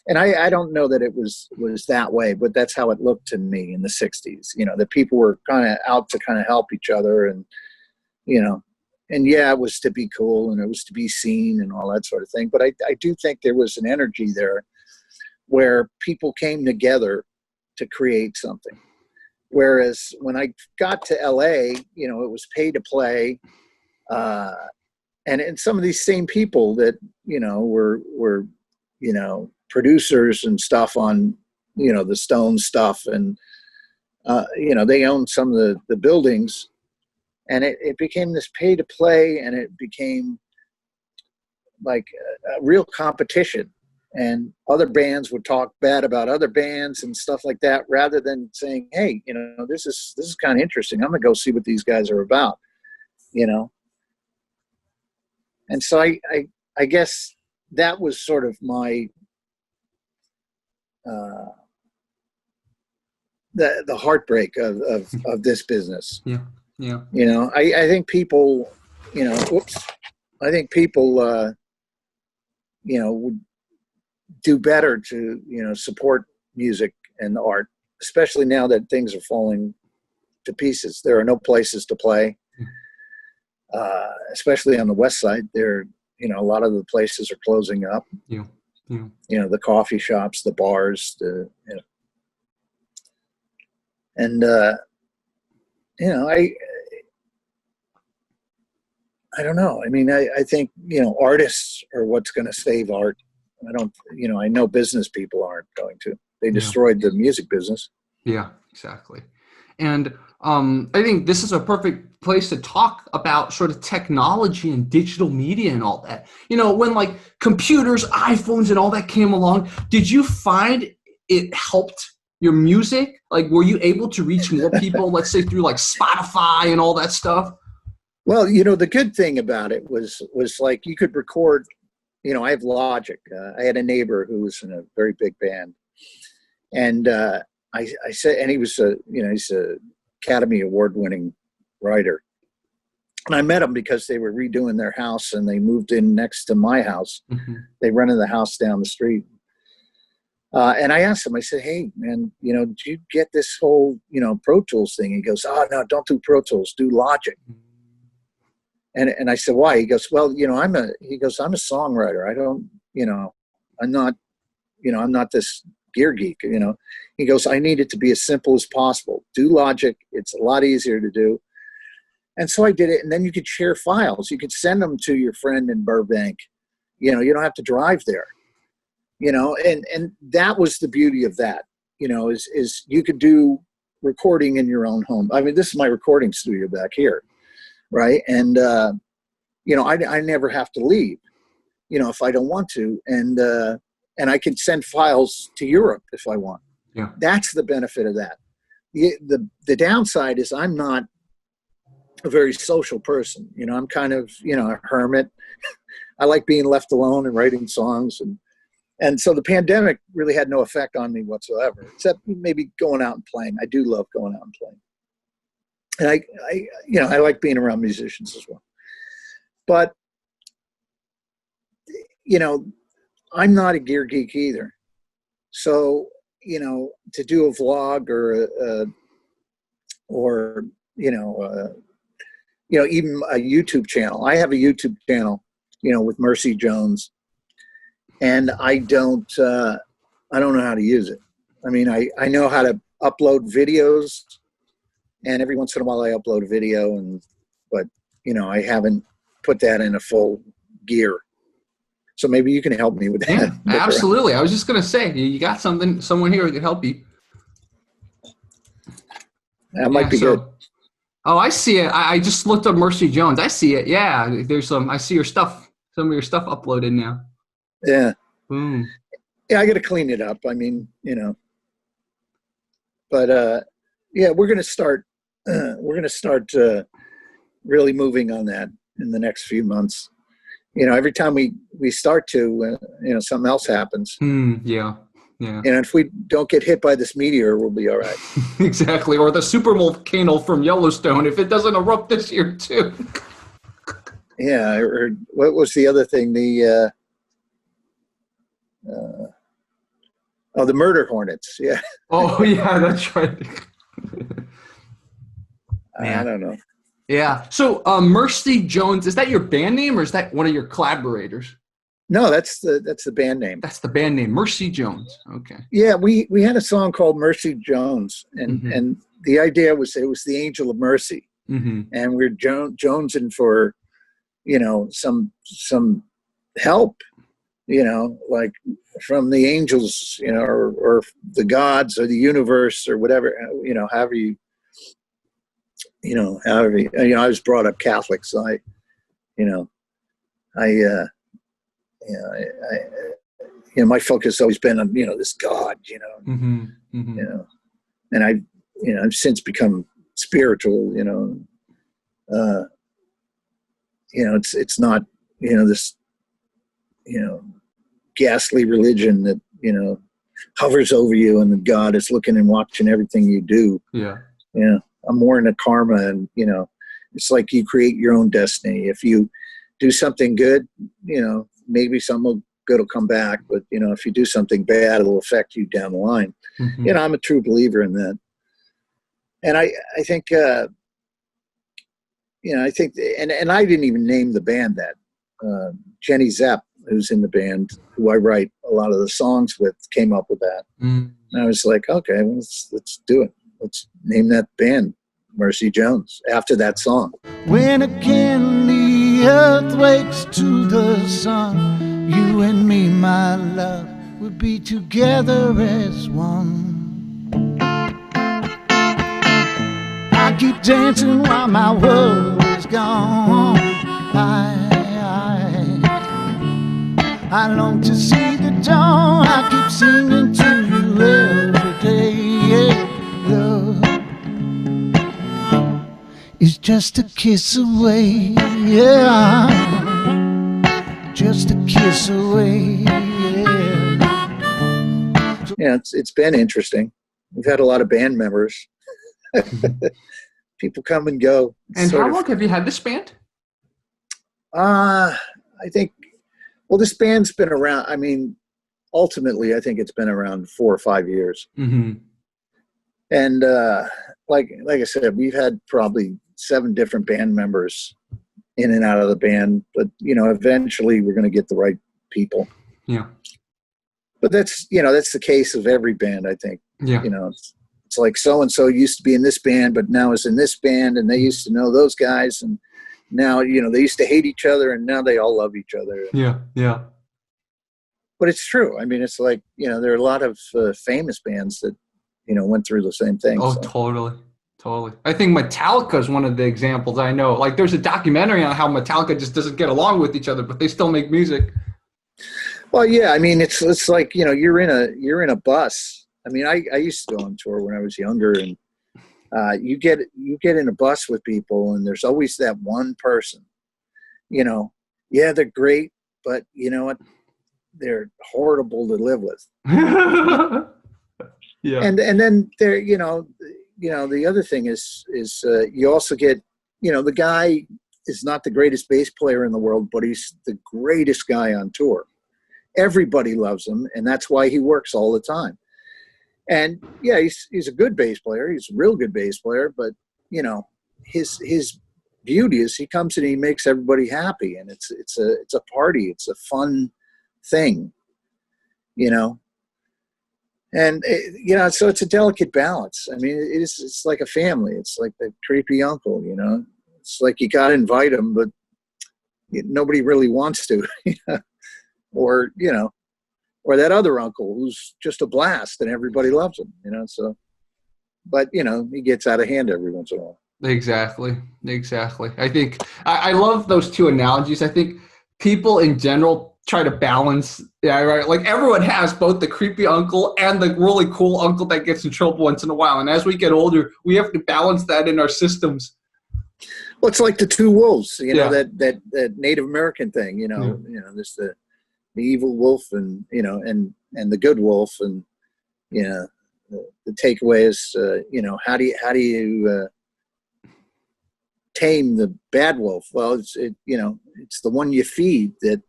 and I don't know that it was that way, but that's how it looked to me in the 60s, that people were kind of out to kind of help each other and, and yeah, it was to be cool and it was to be seen and all that sort of thing. But I do think there was an energy there where people came together to create something. Whereas when I got to LA, it was pay to play. And some of these same people that, were producers and stuff on, the Stones stuff. And, they owned some of the buildings. And it became this pay to play, and it became like a real competition. And other bands would talk bad about other bands and stuff like that, rather than saying, "Hey, this is kind of interesting. I'm gonna go see what these guys are about," And so I guess that was sort of my the heartbreak of this business. Yeah. Yeah. I think people, I think people, would do better to, support music and art, especially now that things are falling to pieces. There are no places to play, especially on the West Side. There, a lot of the places are closing up. Yeah. Yeah. The coffee shops, the bars, and I don't know. I mean, I think, artists are what's going to save art. I know business people aren't going to. They destroyed the music business. Yeah, exactly. And I think this is a perfect place to talk about sort of technology and digital media and all that. When like computers, iPhones and all that came along, did you find it helped your music? Like, were you able to reach more people, let's say through like Spotify and all that stuff? Well, the good thing about it was like you could record, I have Logic. I had a neighbor who was in a very big band. And I said, and he was he's a Academy Award winning writer. And I met him because they were redoing their house and they moved in next to my house. Mm-hmm. They rented the house down the street. And I asked him, I said, "Hey, man, did you get this whole, Pro Tools thing?" He goes, "Oh, no, don't do Pro Tools, do Logic." And I said, "Why?" He goes, "Well, I'm a songwriter. I don't, I'm not this gear geek, He goes, "I need it to be as simple as possible. Do Logic. It's a lot easier to do." And so I did it. And then you could share files. You could send them to your friend in Burbank. You don't have to drive there, and that was the beauty of that, is you could do recording in your own home. I mean, this is my recording studio back here. Right. And, I never have to leave, if I don't want to. And I can send files to Europe if I want. Yeah. That's the benefit of that. The downside is I'm not a very social person. I'm kind of, a hermit. I like being left alone and writing songs. And so the pandemic really had no effect on me whatsoever, except maybe going out and playing. I do love going out and playing. And I like being around musicians as well. But, you know, I'm not a gear geek either. So, you know, to do a vlog or even a YouTube channel. I have a YouTube channel, with Mercy Jones, and I don't know how to use it. I mean, I know how to upload videos, and every once in a while I upload a video, but I haven't put that in a full gear. So maybe you can help me with that. Yeah, absolutely. I was just gonna say, you got someone here who can help you. That might be good. Oh, I see it. I just looked up Mercy Jones. I see it. Yeah, there's I see your stuff. Some of your stuff uploaded now. Yeah. Boom. Yeah, I got to clean it up. I mean, but yeah, we're gonna start. Really moving on that in the next few months. Every time we start to, something else happens. Yeah. And if we don't get hit by this meteor, we'll be all right. Exactly. Or the super volcano from Yellowstone, if it doesn't erupt this year too. Yeah. Or what was the other thing? The murder hornets. Yeah. Oh yeah, that's right. I don't know. Yeah. So Mercy Jones, is that your band name or is that one of your collaborators? No, that's the band name. That's the band name, Mercy Jones. Okay. Yeah, we had a song called Mercy Jones, and the idea was it was the angel of mercy, and we're jonesing for, some help, like from the angels, or the gods or the universe or whatever, however you, I was brought up Catholic, so my focus has always been on, this God, and I've since become spiritual, it's not, this, ghastly religion that, hovers over you and the God is looking and watching everything you do. Yeah. Yeah. I'm more into karma, and, it's like you create your own destiny. If you do something good, maybe something good will come back, but if you do something bad, it'll affect you down the line. I'm a true believer in that. And I think, I think, and I didn't even name the band that. Jenny Zepp, who's in the band, who I write a lot of the songs with, came up with that. And I was like, okay, well, let's do it. Let's name that band Mercy Jones after that song. When again the earth wakes to the sun, you and me, my love, will be together as one. I keep dancing while my world is gone. I long to see the dawn. I keep singing to you every day. Love is just a kiss away. Yeah, just a kiss away. Yeah, it's been interesting. We've had a lot of band members. People come and go. And how long have you had this band? I think, well, this band's been around. I mean, ultimately, I think it's been around 4 or 5 years. And like I said, we've had probably 7 different band members in and out of the band. But, eventually we're going to get the right people. Yeah. But that's the case of every band, I think. Yeah. It's like so-and-so used to be in this band, but now is in this band, and they used to know those guys, and now, they used to hate each other, and now they all love each other. Yeah, yeah. But it's true. I mean, it's like, there are a lot of famous bands that, went through the same thing. Oh, so. Totally. I think Metallica is one of the examples I know. Like, there's a documentary on how Metallica just doesn't get along with each other, but they still make music. Well, yeah. I mean, it's like, you're in a bus. I mean, I used to go on tour when I was younger, and you get in a bus with people, and there's always that one person, yeah, they're great, but you know what? They're horrible to live with. Yeah. And then there, the other thing is you also get, the guy is not the greatest bass player in the world, but he's the greatest guy on tour. Everybody loves him, and that's why he works all the time. And yeah, he's a good bass player. He's a real good bass player, but you know, his beauty is he comes in and he makes everybody happy, and it's a party. It's a fun thing, you know. And you know, so it's a delicate balance. I mean, it's like a family. It's like the creepy uncle, you know. It's like you got to invite him, but nobody really wants to, or you know, or that other uncle who's just a blast and everybody loves him, you know. So, but you know, he gets out of hand every once in a while. Exactly. I think I love those two analogies. I think people in general try to balance, yeah, right. Like everyone has both the creepy uncle and the really cool uncle that gets in trouble once in a while. And as we get older, we have to balance that in our systems. Well, it's like the two wolves, you know, that Native American thing, you know, there's the evil wolf and, you know, and the good wolf. And, you know, the takeaway is, you know, how do you tame the bad wolf? Well, you know, it's the one you feed that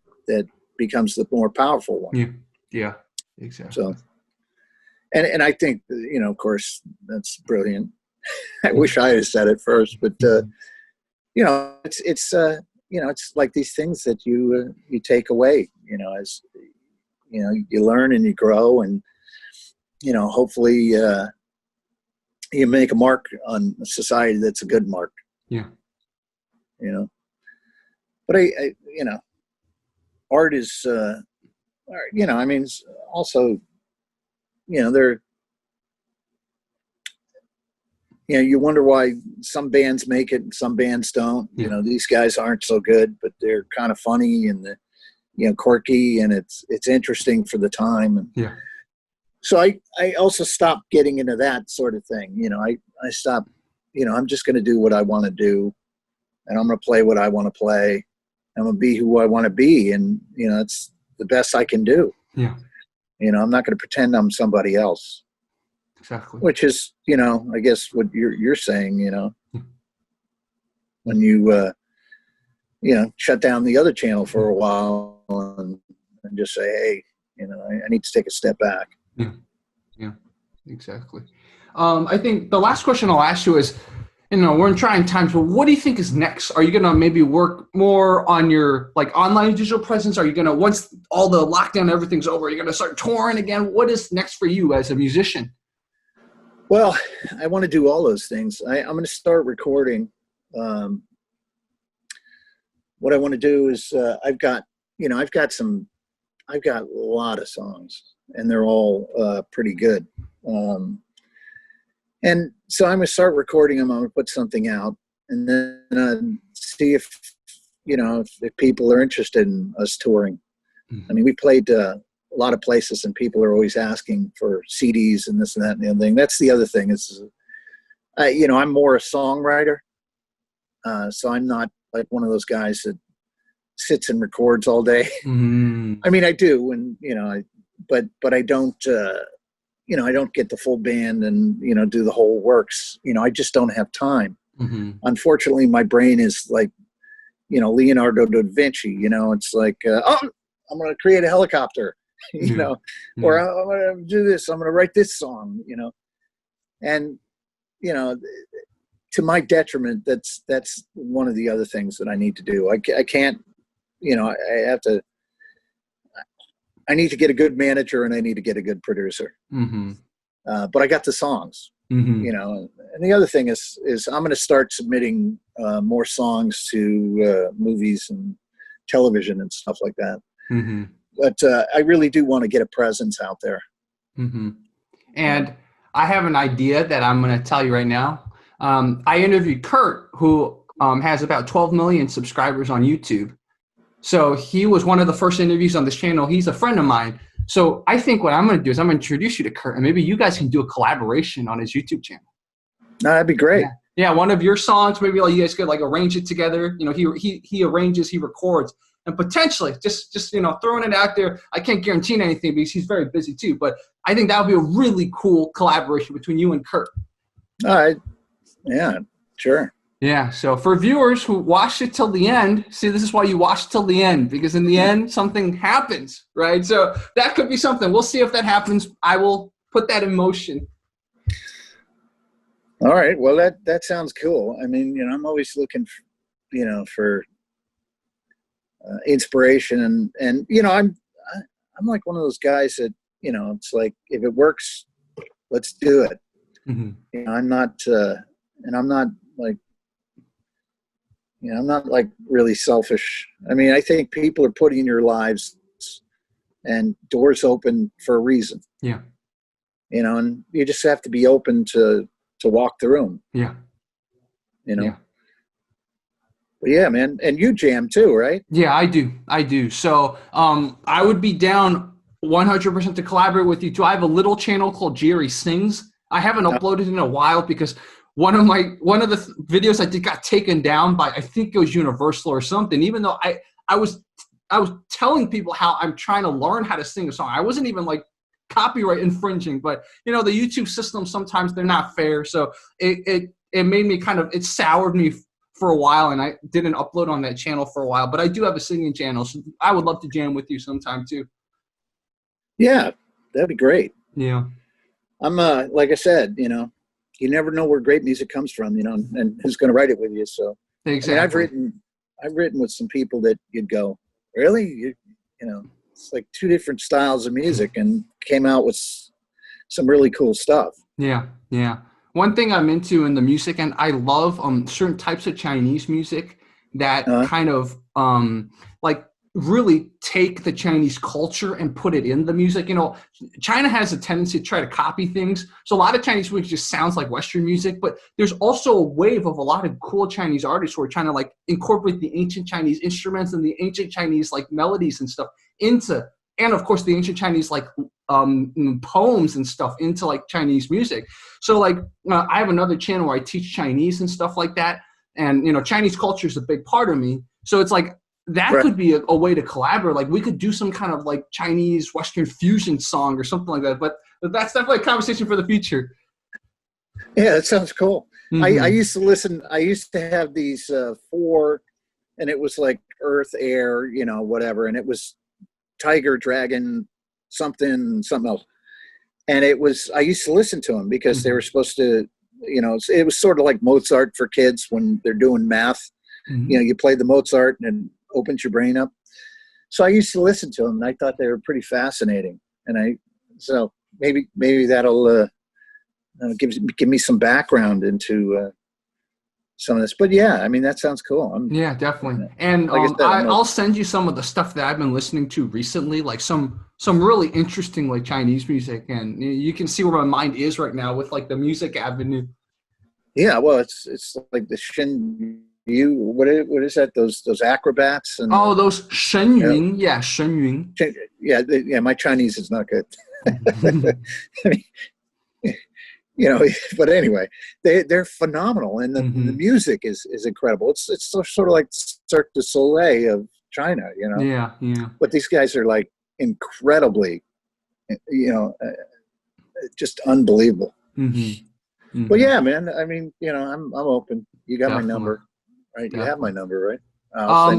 becomes the more powerful one. Yeah, exactly. So, and I think, you know, of course, that's brilliant. I wish I had said it first, but you know, it's you know, it's like these things that you take away, you know, as you know, you learn and you grow, and you know, hopefully you make a mark on society that's a good mark. Yeah. You know, but I you know, art is, you know, I mean, also, you know, you know, you wonder why some bands make it and some bands don't. You know, these guys aren't so good, but they're kind of funny and, you know, quirky, and it's interesting for the time. And yeah. So I also stopped getting into that sort of thing. You know, I stopped, you know, I'm just going to do what I want to do, and I'm going to play what I want to play. I'm going to be who I want to be. And, you know, it's the best I can do. Yeah. You know, I'm not going to pretend I'm somebody else. Exactly. Which is, you know, I guess what you're saying, you know, when you, you know, shut down the other channel for a while and just say, hey, you know, I need to take a step back. Yeah, exactly. I think the last question I'll ask you is, you know, we're in trying times, but what do you think is next? Are you going to maybe work more on your like online digital presence? Are you going to, once all the lockdown and everything's over, you're going to start touring again? What is next for you as a musician? Well, I want to do all those things. I'm going to start recording. What I want to do is I've got a lot of songs, and they're all pretty good. And so I'm going to start recording them. I'm going to put something out, and then see if, you know, if people are interested in us touring. Mm-hmm. I mean, we played a lot of places, and people are always asking for CDs and this and that and the other thing. That's the other thing is, you know, I'm more a songwriter. So I'm not like one of those guys that sits and records all day. Mm-hmm. I mean, I do, and, you know, but I don't, you know, I don't get the full band and, you know, do the whole works. You know, I just don't have time. Mm-hmm. Unfortunately, my brain is like, you know, Leonardo da Vinci, you know, it's like, oh, I'm going to create a helicopter, you know, or I'm going to do this. I'm going to write this song, you know, and, you know, to my detriment, that's one of the other things that I need to do. I can't, you know, I need to get a good manager, and I need to get a good producer. Mm-hmm. But I got the songs, you know. And the other thing is I'm going to start submitting more songs to movies and television and stuff like that. Mm-hmm. But I really do want to get a presence out there. Mm-hmm. And I have an idea that I'm going to tell you right now. I interviewed Kurt, who has about 12 million subscribers on YouTube. So he was one of the first interviews on this channel. He's a friend of mine. So I think what I'm going to do is I'm going to introduce you to Kurt, and maybe you guys can do a collaboration on his YouTube channel. No, that'd be great. Yeah, one of your songs, maybe like you guys could like arrange it together. You know, he arranges, he records, and potentially just you know, throwing it out there. I can't guarantee anything because he's very busy too, but I think that would be a really cool collaboration between you and Kurt. All right. Yeah, sure. Yeah. So for viewers who watched it till the end, see, this is why you watch till the end, because in the end something happens, right? So that could be something. We'll see if that happens. I will put that in motion. All right. Well, that sounds cool. I mean, I'm always looking, for inspiration, and I'm like one of those guys that it's like if it works, let's do it. Mm-hmm. I'm not, and I'm not like. I'm not like really selfish. I mean, I think people are putting in your lives and doors open for a reason. Yeah. And you just have to be open to walk through them. Yeah. Yeah. But yeah, man. And you jam too, right? Yeah, I do. So I would be down 100% to collaborate with you too. I have a little channel called Jerry Sings. I haven't uploaded in a while because one of the videos I did got taken down by, I think it was Universal or something, even though I was telling people how I'm trying to learn how to sing a song. I wasn't even like copyright infringing, but the YouTube system, sometimes they're not fair. So it made me it soured me for a while, and I didn't upload on that channel for a while, but I do have a singing channel. So I would love to jam with you sometime too. Yeah, that'd be great. Yeah. I'm like I said, you never know where great music comes from, and who's going to write it with you. So exactly. I mean, I've written with some people that you'd go, really? It's like two different styles of music, and came out with some really cool stuff. Yeah. Yeah. One thing I'm into in the music, and I love certain types of Chinese music that kind of like really take the Chinese culture and put it in the music. China has a tendency to try to copy things. So a lot of Chinese music just sounds like Western music, but there's also a wave of a lot of cool Chinese artists who are trying to like incorporate the ancient Chinese instruments and the ancient Chinese like melodies and stuff into, and of course the ancient Chinese like poems and stuff into like Chinese music. So like I have another channel where I teach Chinese and stuff like that. And, Chinese culture is a big part of me. So it's like, that could be a way to collaborate. Like we could do some kind of like Chinese Western fusion song or something like that. But that's definitely a conversation for the future. Yeah, that sounds cool. Mm-hmm. I used to listen. I used to have these 4, and it was like Earth, Air, whatever. And it was Tiger, Dragon, something else. And I used to listen to them because they were supposed to, it was sort of like Mozart for kids when they're doing math. Mm-hmm. You play the Mozart and it opens your brain up. So I used to listen to them, and I thought they were pretty fascinating. And so maybe that'll give me some background into some of this. But yeah, I mean, that sounds cool. Yeah, definitely. And like I'll send you some of the stuff that I've been listening to recently, like some really interesting like Chinese music, and you can see where my mind is right now with like the music avenue. Yeah, well, it's like the Shen Yu. What is that? Those acrobats and those Shen Yun. Yeah, Shen Yun. Yeah. My Chinese is not good. But anyway, they're phenomenal, and the music is incredible. It's sort of like Cirque du Soleil of China, Yeah. But these guys are like incredibly, just unbelievable. Mm-hmm. Well, yeah, man. I mean, I'm open. You got Definitely. my number, right? Definitely. You have my number, right?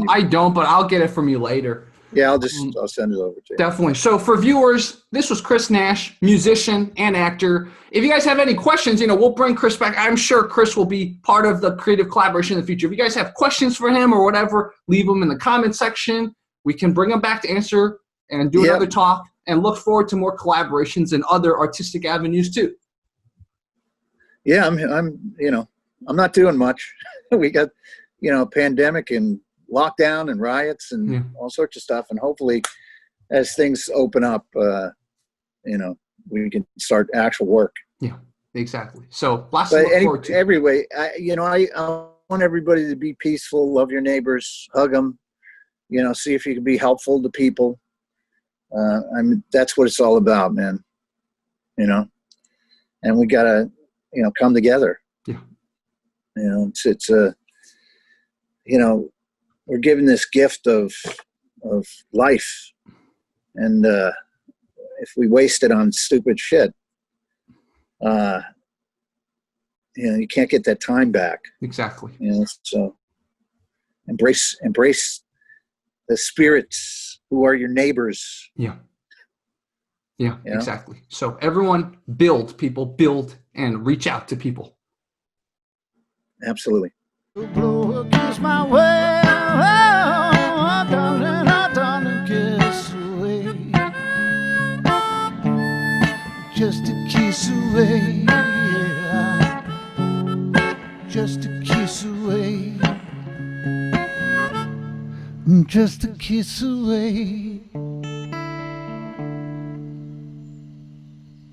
I don't, but I'll get it from you later. Yeah, I'll send it over to you. Definitely. So for viewers, this was Chris Nash, musician and actor. If you guys have any questions, we'll bring Chris back. I'm sure Chris will be part of the creative collaboration in the future. If you guys have questions for him or whatever, leave them in the comment section. We can bring him back to answer and do another talk, and look forward to more collaborations and other artistic avenues too. Yeah, I'm not doing much. We got, pandemic and lockdown and riots and all sorts of stuff. And hopefully as things open up, we can start actual work. Yeah, exactly. So lots to look forward to. Anyway, I want everybody to be peaceful, love your neighbors, hug them, see if you can be helpful to people. That's what it's all about, man. And we gotta, come together. Yeah. It's we're given this gift of life, and if we waste it on stupid shit, You know, you can't get that time back. Exactly. You know, so embrace the spirits who are your neighbors. Yeah. Yeah, You know? exactly. So everyone build, and reach out to people. Absolutely. Blow a kiss my way, oh, darling, kiss away. Just a kiss away, yeah. Just a kiss away. Just a kiss away.